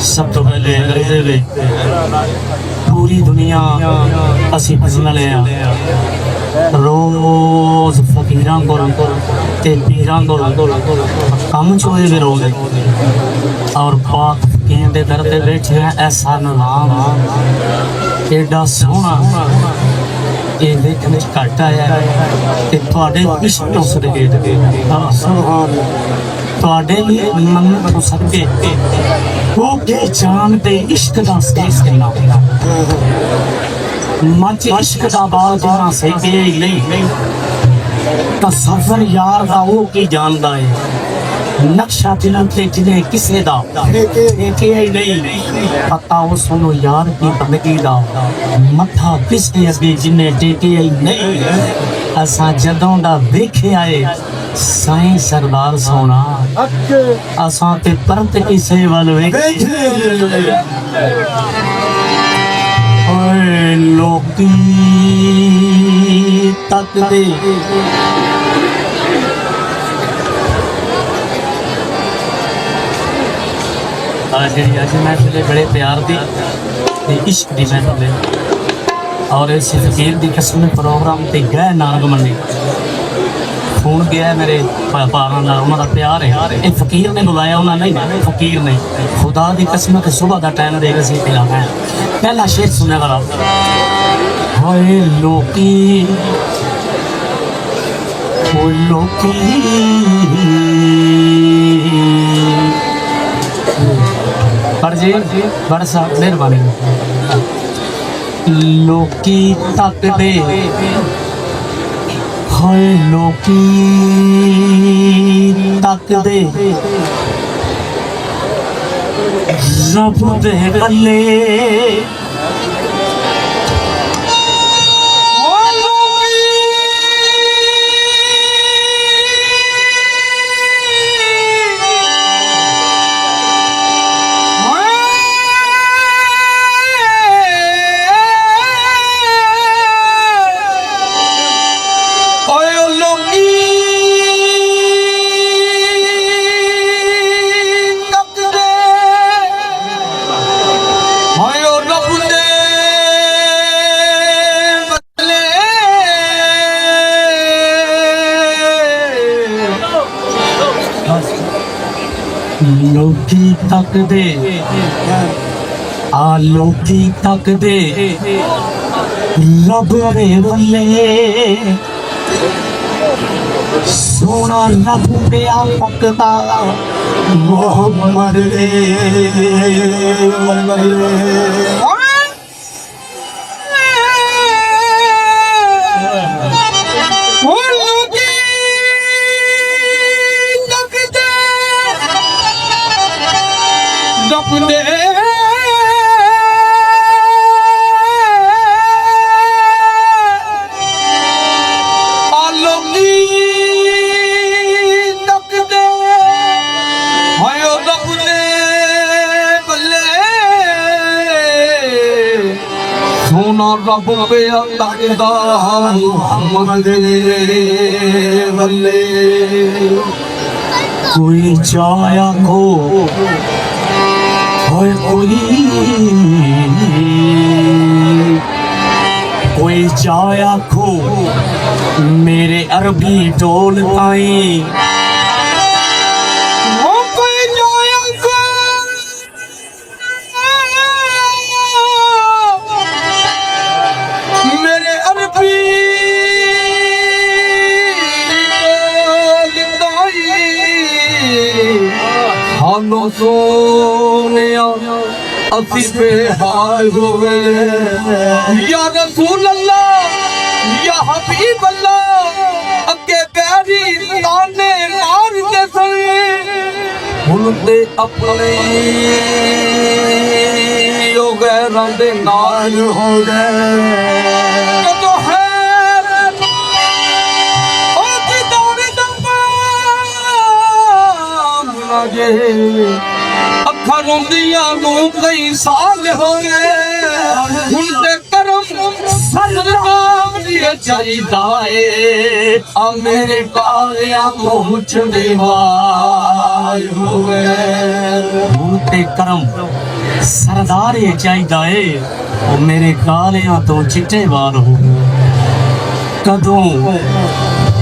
सब तो पहले पूरी दुनिया असी भजन ले रोज फकीरां को ते पीरां को कम चोए भी रोज और पाक फकीर दे दर ते बैठे हैं। ऐसा नाम एडा सोहना ये देखने घट आया ते तुहाडे इश्क तो सदके सुभान तुहाडे मन्नत तो सदके वो के जानते इश्क दा सेस किन्ना मच इश्क दा बाल जोना से के नहीं तो सफर यार दा वो की जानदा है नक्शा दिल ते जिने किसे दा के नहीं पता वो सुनो यार की बंदगी दा मथा किसके अगे जिने टेके नहीं असा जदों दा देखे आए साईं सरदार सोना असा ते परत किसे वाल ओए लोकी तक दे आज महफिल बड़े प्यार दी इश्क दी महफिल और इस फकीर दी किस्म प्रोग्राम ते गए नारग मंडी फोन गया है मेरे पारा उन्होंने प्यार है ये फकीर ने बुलाया उन्होंने नहीं फकीर ने खुदा की कसम के सुबह का टाइम देगा सी पिला है पहला शेर सुने वाला हाय लोकी ओ लोकी पर जी बड़ा सा मेहरबानी लोकी तक दे हाय लोकी तक दे रब दे गले लोकी तक दे आ लोकी तक दे रब दे बल्ले सोना रब पे आ पकता मोहम्मद दे रब पे तकदा मोहम्मद दे बल्ले कोई चाया को कोई चाया को मेरे अरबी टोल आई सोनिया असी बेहाल हुए या रसूल अल्लाह या हबीब अल्लाह ਅੱਗੇ ਪੈਰੀ ਤਾਨੇ ਮਾਰਦੇ ਸਨ ਹੁਣ ਤੇ ਆਪਣੇ ਉਹ ਗੈਰਾਂ ਦੇ ਨਾਲ ਹੋ ਗਏ ਕਦੋਂ ਹੈ ਉਹ ਦੀ ਦੌੜ ਦੰਮ ਲਾਗੇ ਅੱਖਾਂ ਰੋਂਦੀਆਂ ਨੂੰ ਕਈ ਸਾਲ ਹੋ ਗਏ ਹੁਣ ਤੇ ਕਰਮ ਸਰਨਾਮ ਦੀ ਚਾਹੀਦਾ ਏ ਆ ਮੇਰੇ ਕਾਲਿਆਂ ਪਹੁੰਚਦੇ ਵਾਰ ਹੋ ਗਏ ਹੁਣ ਤੇ ਕਰਮ ਸਰਦਾਰ ਇਹ ਚਾਹੀਦਾ ਏ ਉਹ ਮੇਰੇ ਕਾਲਿਆਂ ਤੋਂ ਚਿੱਟੇ ਵਾਲ ਹੋ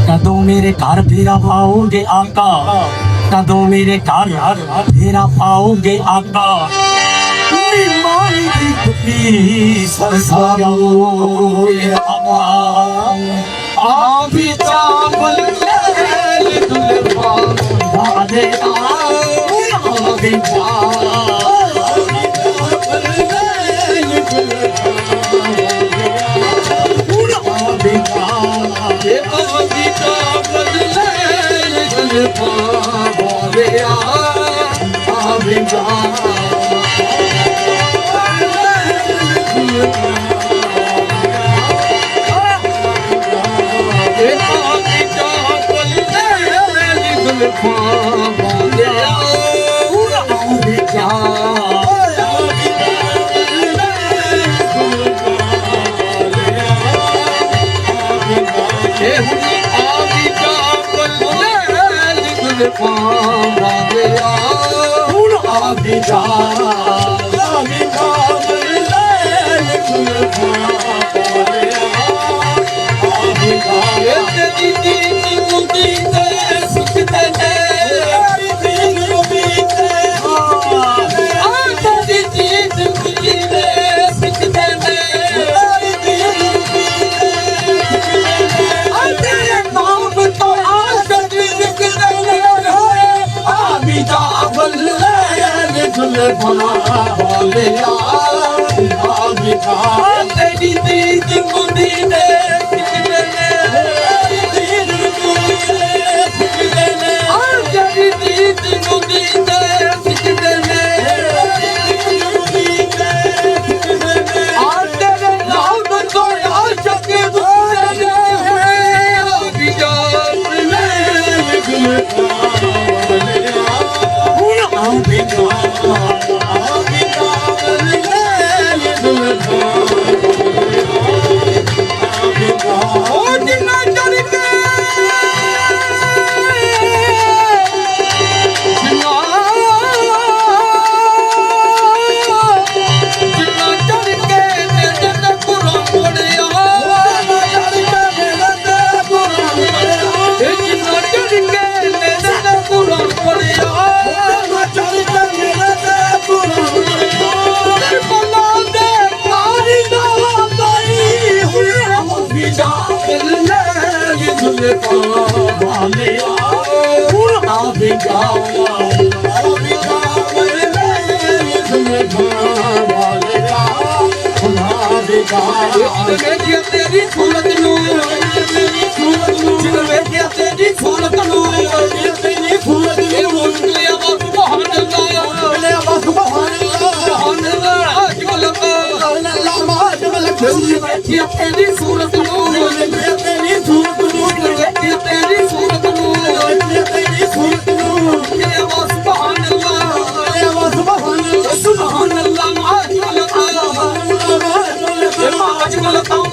ਕਦੋਂ ਮੇਰੇ ਘਰ ਫੇਰਾ ਪਾਓਗੇ ਆਕਾ ਕਦੋਂ ਮੇਰੇ ਘਰ ਫੇਰਾ ਪਾਓਗੇ ਆਕਾ ਮਾਰੀ ਦੀ ਕੁੱਤੀ ਸਰਸਾਰੋ ਆ ਵੀ ਚਾਵਲ ਲੈ ਦੁਲਵਾ ਵਾਦੇ ਆ ਵੀ तेरी फूलत नू जिन वेखिया तेरी फूलत नू तेरी फूलत नू बोलिया बस सुभान अल्लाह बोलिया बस सुभान अल्लाह आज मलक आज मलक वेखिया तेरी फूलत नू वेखिया तेरी फूलत नू वेखिया तेरी फूलत नू वेखिया तेरी फूलत नू बोलिया बस सुभान अल्लाह बोलिया बस सुभान अल्लाह आज मलक आज मलक आज मलक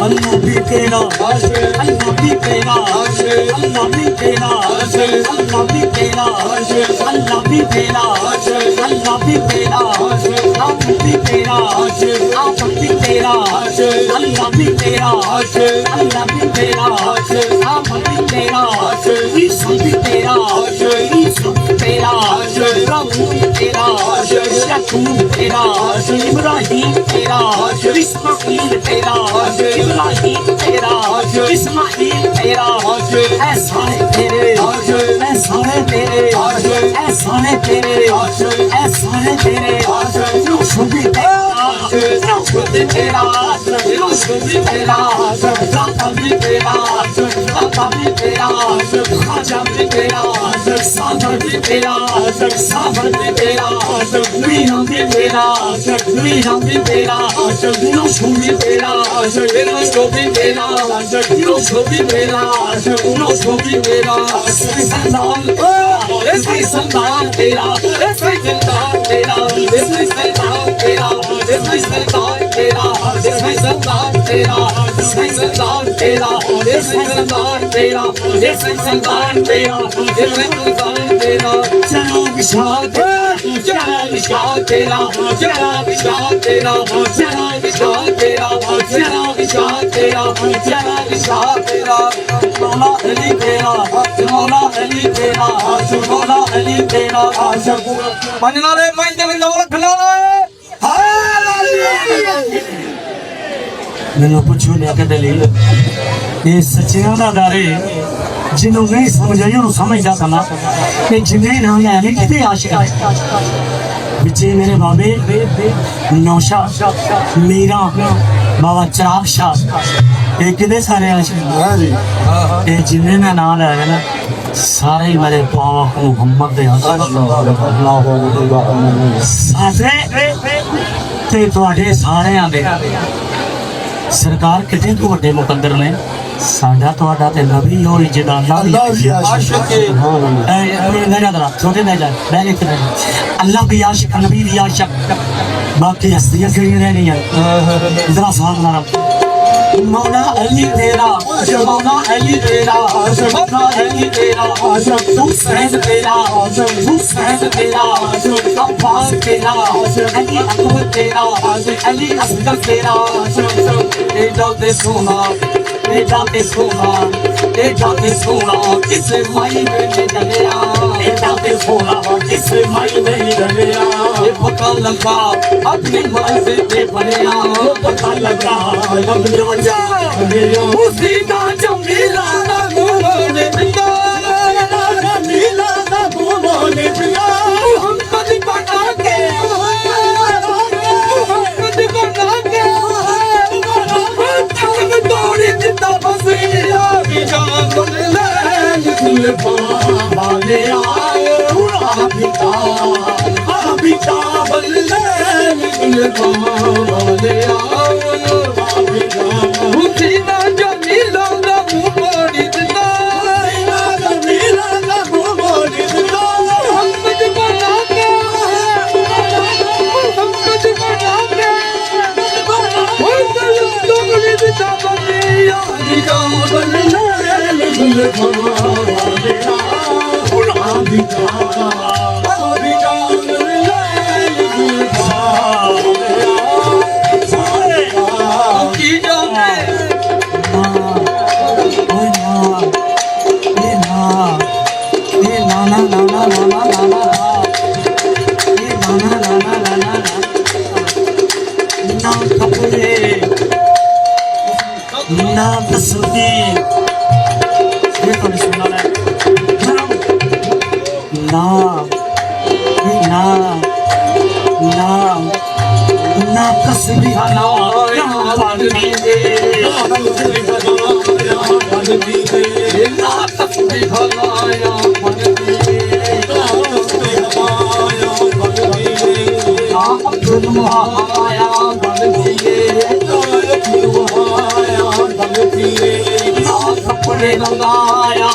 अल्लाह भी तेरा अल्लाह भी तेरा अल्लाह भी तेरा अल्लाह भी तेरा अल्लाह भी तेरा अल्लाह भी तेरा आप भी तेरा आप भी तेरा अल्लाह भी तेरा अल्लाह भी तेरा साम भी तेरा ईसा भी तेरा ईसा भी तेरा प्रभु भी तेरा यकूब तेरा इब्राहिम तेरा इस्माइल तेरा इब्राहिम तेरा इस्माइल तेरा ऐ सारे तेरे ऐ सारे तेरे ऐ सारे तेरे ऐ सारे तेरे यूसुफ भी तेरा यूसुफ भी तेरा यूसुफ भी तेरा दाता भी तेरा दाता भी तेरा खाजा भी तेरा सागर भी तेरा सागर भी तेरा मीरा भी तेरा मीरा भी तेरा यूसुफ भी तेरा यूसुफ भी तेरा यूसुफ भी तेरा यूसुफ भी तेरा संतान संतान तेरा संतान तेरा संतान तेरा संतान तेरा संतान तेरा संतान तेरा संतान तेरा संतान तेरा संतान तेरा चलो विशाल चलो विशाल तेरा चलो विशाल तेरा चलो विशाल तेरा चलो विशाल तेरा चलो विशाल तेरा मौला अली तेरा मौला अली तेरा मौला अली तेरा ਪੰਜ ਨਾਰੇ ਪੰਜ ਦਿਨ ਲਓ ਰੱਖਣਾ ਮੈਨੂੰ ਪੁੱਛੋ ਲਿਆ ਕਿ ਦਲੀਲ ਇਹ ਸੱਚਿਆਂ ਦਾ ਦਾਰੇ ਜਿਹਨੂੰ ਨਹੀਂ ਸਮਝ ਆਈ ਉਹਨੂੰ ਸਮਝਦਾ ਸਮਾਂ ਕਿ ਜਿੰਨੇ ਨਾਮ ਲੈ ਨੇ ਕਿਤੇ ਆਸ਼ਿਕ ਵਿੱਚੇ ਮੇਰੇ ਬਾਬੇ ਨੌਸ਼ਾ ਮੀਰਾ ਬਾਬਾ ਚਰਾਗ ਸ਼ਾਹ ਇਹ ਕਿਤੇ ਸਾਰੇ ਆਸ਼ਿਕ ਇਹ ਜਿੰਨੇ ਦਾ ਨਾਮ ਲੈ ਨਾ ਸਾਰੇ ਹੀ ਮੇਰੇ ਪਾਕ ਮੁਹੰਮਦ ਦੇ ਸਾਰੇ ਤੇ ਤੁਹਾਡੇ ਸਾਰਿਆਂ ਦੇ ਸਰਕਾਰ ਕਿਤੇ ਤੋਂ ਵੱਡੇ ਮੁਕੱਦਰ ਨੇ ਸਾਡਾ ਤੁਹਾਡਾ ਤੇ ਨਬੀ ਹੋਈ ਜਿਹਦਾ ਆਸ਼ਿਕ अल्लाह भी आशिक नबी भी आशिक बाकी हस्तियां किहड़ियां रहनियां जरा साथ मारा मौला अली तेरा मौला अली तेरा मौला अली तेरा तू सहज तेरा तू सहज तेरा अब्बास तेरा अली अकबर तेरा अली असगर तेरा एडा ते सोना किस माई में डलिया एडा ते सोना किस माई में डलिया ये पता लगा अपनी माई से ते बनया पता लगा अपनी वजह उसी का जमीला ना बोले पिया नीला ना बोले पिया हम कभी बना के बाले आए अबिता बल्ले बाले उठीना जमीला ना मोड़ी दिला जमीला ना मोड़ी दिला हम कुछ बना के हम कुछ बना के ना तस्वीर ये तो नहीं सुना है ना ना ना ना तस्वीर ना पानी दे ना तस्वीर ना तस्वीर आया कपड़े लगाया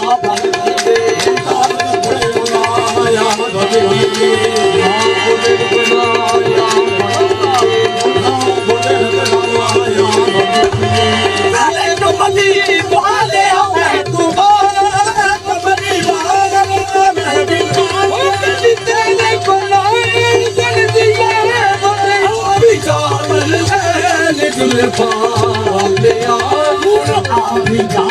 भी जा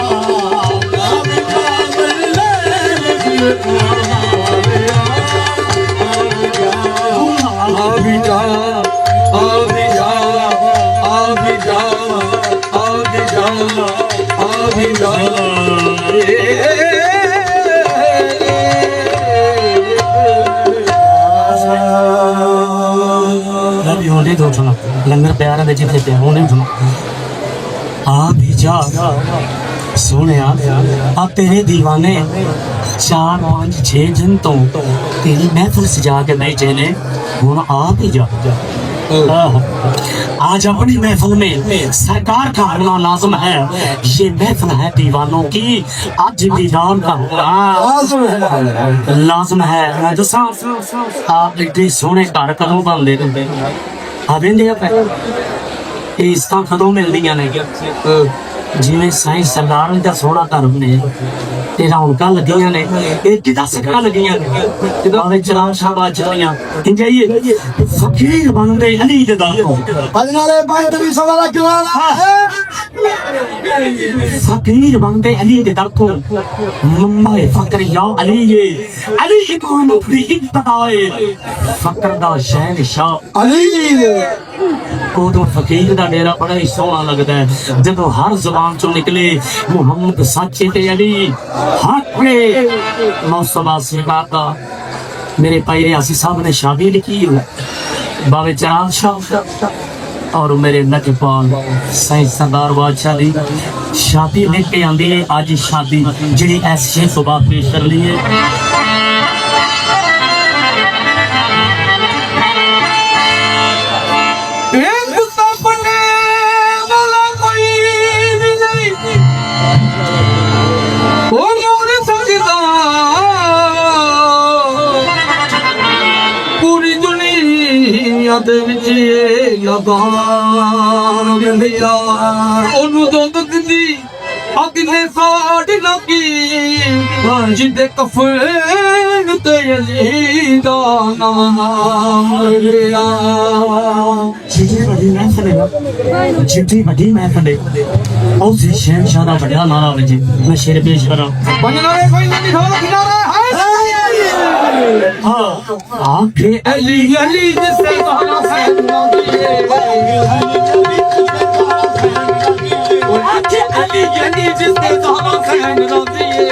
होने दो सुनो लंगर प्यारा दे जिथे पे होने सुनो आ भी जा सोने आ तेरे दीवाने 4 5 6 दिन तो तेरी महफिल सजा के बैठे ने हुन आ भी जा आज अपनी महफिल में सरकार का होना लाजम है ये महफिल है दीवानों की आज दीदार का होना लाजम है दसा आप इतने सोने घर कदों बनते रहते आवेंदे इस कदों मिलदियां ने जिवें साईं सरदार दा सोहना घर बने ते रौनकां लगियां ने इह किदा सिक्का लगियां ने ते भावे चराग शाबाश चलाइयां इंजाइए फकीर बनदे अली दे दर नाले भाई तभी सवाल फकीर बनदे अली दे दर को मम्मा फकर या अली कौन फरीद बताए फकर दा शहनशाह अली उदों फकीर दा डेरा बड़ा ही सोहना लगदा है जदों हर जुबान चों निकले मुहम्मद सच्चे ते अली हक ने मौसमा सिकाता मेरे भाई रियासी साहब ने शादी लिखी है बाबे चराग शाह और मेरे नटपाल साईं सरदार बादशाह दी शादी लेके आंदी है आज शादी जिहड़ी ऐसे सुबह पेश कर ली है ਦੇ ਵਿੱਚ ਲਗਾਨ ਮਿਲਿਆ ਉਹਨੂੰ ਦੁੱਧ ਦਿੰਦੀ ਅਗਲੇ ਸਾਡ ਲੱਗੀ ਜਿੱਦੇ ਕਫਨ ਤੇ ਅਲੀ ਦਾ ਨਾਮ ਲਿਆ ਜਿੱਦੀ ਵੱਡੀ ਮਹਿਫਲ ਉਹ ਸੀ ਸ਼ਹਿਨਸ਼ਾਹ ਦਾ ਵੱਡਾ ਨਾਰਾ ਵਜੇ ਮੈਂ ਸ਼ੇਰ ਪੇਸ਼ ਕਰਾਂ ਨਾਰੇ ਕੋਈ ਨਹੀਂ ਖੋਲ ਕਿਨਾਰੇ आखे अली अली जिससे गाना फैलना दिए आखे अली अली जिससे गाना फैलना दिए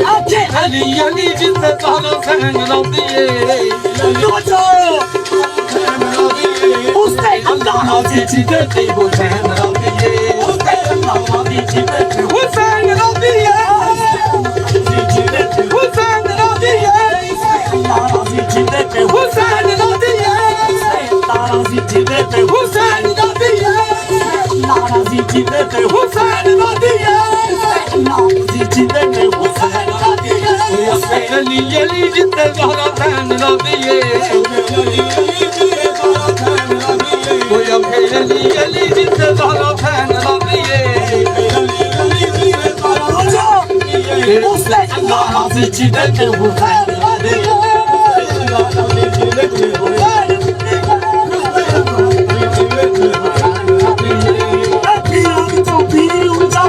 आखे अली अली जिससे गाना फैलना दिए उसने अल्लाह की जिदती वो फैलना दिए उसने अल्लाह की जिदती वो फैलना दिए अली जिते ज़हरा फैन दिए अली जिते ज़हरा फैन दिए उसने अल्लाह से जिते वो फैन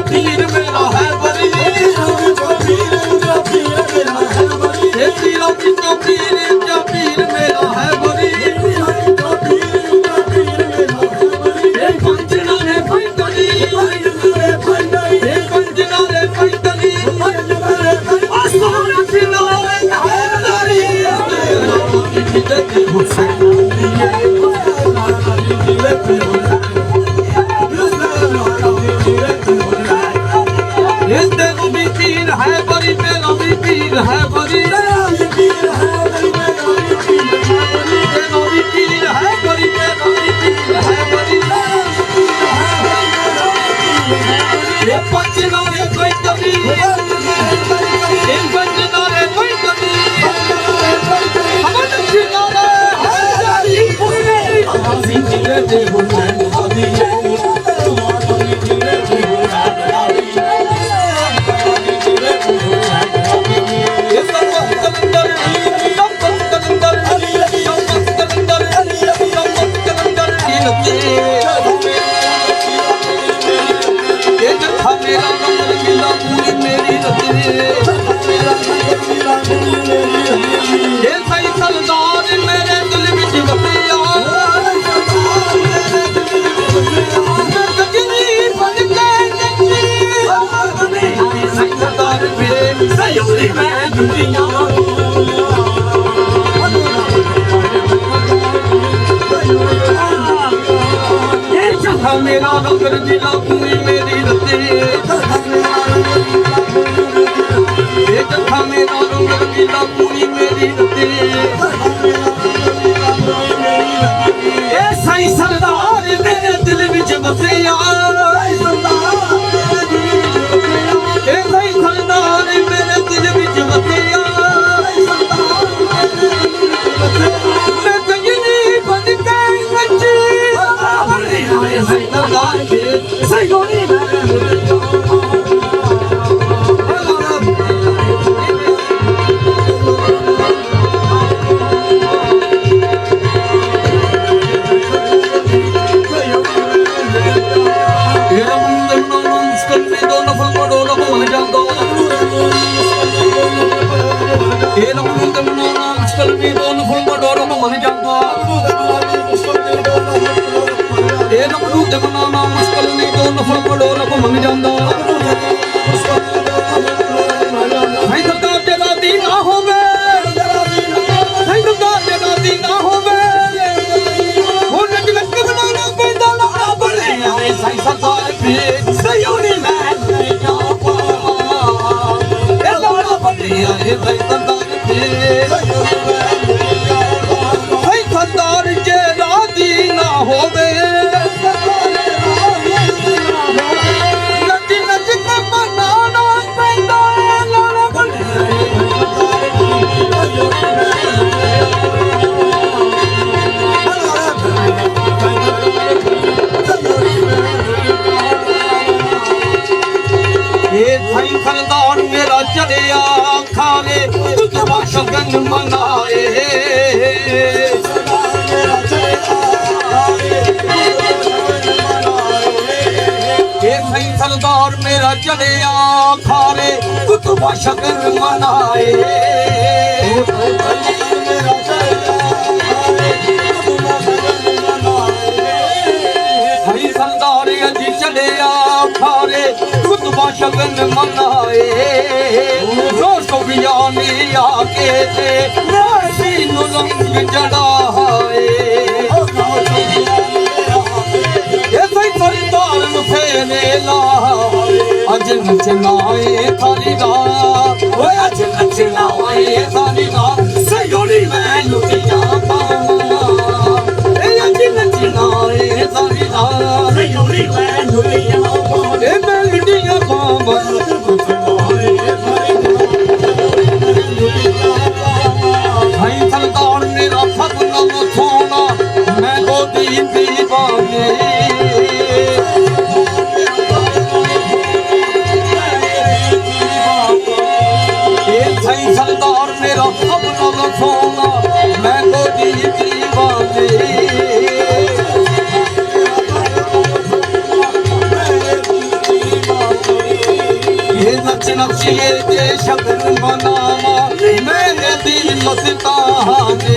पीर मेरा है बरी पीर मेरा है बरी पंजना रे पंजनी पंजना रे पंजनी आसमान सिनारे हैदरी इस दिन भी पीर है बड़ी मेरा भी पीर है बड़ी मेरा भी पीर है बड़ी ये पंजना रे कोई कभी इन पंजना रे कोई कभी हम सिनारे ਰੰਗ ਰੰਗੀਲਾ ਪੂਰੀ ਮੇਰੀ ਰੱਤੀ ਇਹ ਜੱਥਾ ਮੇਰਾ ਰੰਗ ਰੰਗੀਲਾ ਪੂਰੀ ਮੇਰੀ ਰੱਤੀ ਇਹ ਸਾਈਂ ਸਰਦਾਰ ਮੇਰੇ ਦਿਲ ਵਿੱਚ ਵਸਿਆ ਇਹ ਸਾਈਂ ਸਰਦਾਰ ਮੇਰੇ ਦਿਲ ਵਿੱਚ ਵਸਿਆ ਮੈਂ ਕੰਜਨੀ ਬਣ ਕੇ ਨੱਚੀ ਸਰਦਾਰ ਦੇ ਸੈਗੋਨੀ ਖਲਦਾਰ ਮੇਰਾ ਚੜਿਆ ਖਾਵੇ ਤੁਝਵਾ ਸ਼ਗਨ ਮਨਾਏ ਇਹ ਸਹੀ ਸਰਦਾਰ ਮੇਰਾ ਚੜਿਆ ਖਾਵੇ ਤੁਝਵਾ ਸ਼ਗਨ ਮਨਾਏ ਸਹੀ ਸਰਦਾਰ ਅੱਜ ਚੜਿਆ ਖਾਵੇ ਤੁਝਵਾ ਸ਼ਗਨ ਮਨਾਏ ਦੋਸਤੋ ਬਿਆਨੀ ਆ ਕੇ ਤੇ ਰਾਸ਼ੀ ਨੂੰ ਰੰਗ ਜੜਾਏ ਇਹ ਸਹੀ ਸਰਦਾਰ ਨੂੰ ਫੇਰੇ ਲਾ ਅੱਜ ਨਚਨਾਏ ਥਾਲੀ ਦਾ ਓਏ ਅੱਜ ਨਚਨਾਏ ਥਾਲੀ ਦਾ ਸਯੋਨੀ ਮੈਂ ਲੁਟਿਆ ਪਾਵਾਂ ਇਹ ਅੱਜ ਨਚਨਾਏ ਥਾਲੀ ਦਾ ਸੈਗੋਨੀ ਮੈਂ ਲੁਟਿਆ ਪਾਵਾਂ ਇਹ ਮੈਂ ਲੁਟਿਆ ਪਾਵਾਂ ਭਾਈ ਸਰਦਾਰ ਮੇਰਾ ਫਗਨਾ ਸੋਨਾ ਮੈਂ ਗੋਦੀ ਦੀਵਾਨੇ ਇਹ ਭਾਈ ਸਰਦਾਰ ਮੇਰਾ ਫਗਨਾ ਸੋਨਾ ਮੈਂ ਗੋਦੀ ਦੀਵਾਨੇ ਇਹ ਨੱਚ ਨੱਚੀਏ ਤੇ ਸ਼ਗਨ ਮਨਾਵਾ ਮੇਰੇ ਦਿਲ ਮਸਤਾਨੇ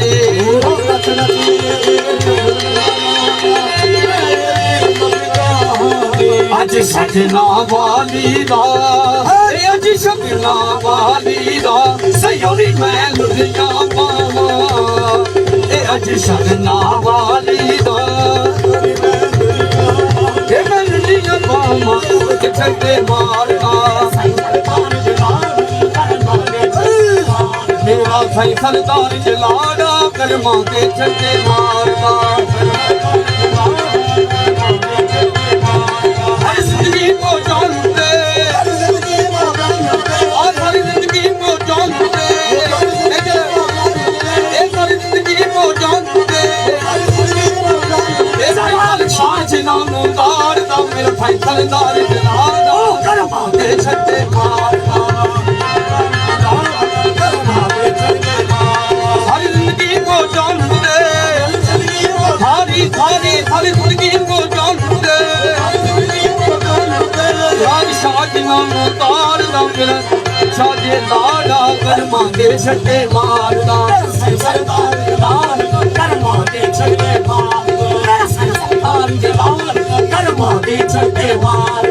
ਅੱਜ ਸਜਣਾ ਵਾਲੀ ਦਾ ਅੱਜ ਸਜਣਾ ਵਾਲੀ ਦਾ ਸਯੋਨੀ ਮੈਂ ਲੁਟਿਆ ਪਾਵਾਂ ਇਹ ਅੱਜ ਸਜਣਾ ਵਾਲੀ ਦਾ ਇਹ ਮੈਂ ਲੁਟਿਆ ਪਾਵਾਂ ਕਿ ਛੱਡੇ ਮਾਰਦਾ ਮੇਰਾ ਸਹੀ ਸਰਦਾਰ ਜਲਾੜਾ ਕਰਮਾਂ ਦੇ ਛੱਡੇ ਮਾਰਦਾ ਹਰ ਜ਼ਿੰਦਗੀ ਕੋ ਜਾਣਦੇ ਆ ਸਾਰੀ ਜ਼ਿੰਦਗੀ ਕੋ ਜਾਣਦੇ ਇਹ ਸਾਰੀ ਜ਼ਿੰਦਗੀ ਕੋ ਜਾਣਦੇ ਇਹ ਸਾਰੀ ਸ਼ਾਨ ਚ ਨਾਮ ਉਤਾਰਦਾ ਮੇਰਾ ਭਾਈ ਸਰਦਾਰ ਜਲਾੜਾ ਕਰਮਾਂ ਦੇ ਛੱਡੇ ਮਾਰਦਾ ਸਾਰੀ ਜ਼ਿੰਦਗੀ ਕੋ ਜਾਣਦੇ ਸਾਰੀ ਜ਼ਿੰਦਗੀ ਕੋ ਜਾਣਦੇ ਰਾਜ ਸ਼ਾਹ ਨਾਮ ਉਤਾਰਦਾ ਮੇਰਾ ਸਾਜੇ ਲਾੜਾ ਕਰਮਾਂ ਦੇ ਛੱਡੇ ਮਾਰਦਾ ਸਰਦਾਰ ਜਲਾਲ ਕਰਮਾਂ ਦੇ ਛੱਡੇ ਮਾਰ ਸਰਦਾਰ ਜਲਾਲ ਕਰਮਾਂ ਦੇ ਛੱਡੇ ਮਾਰ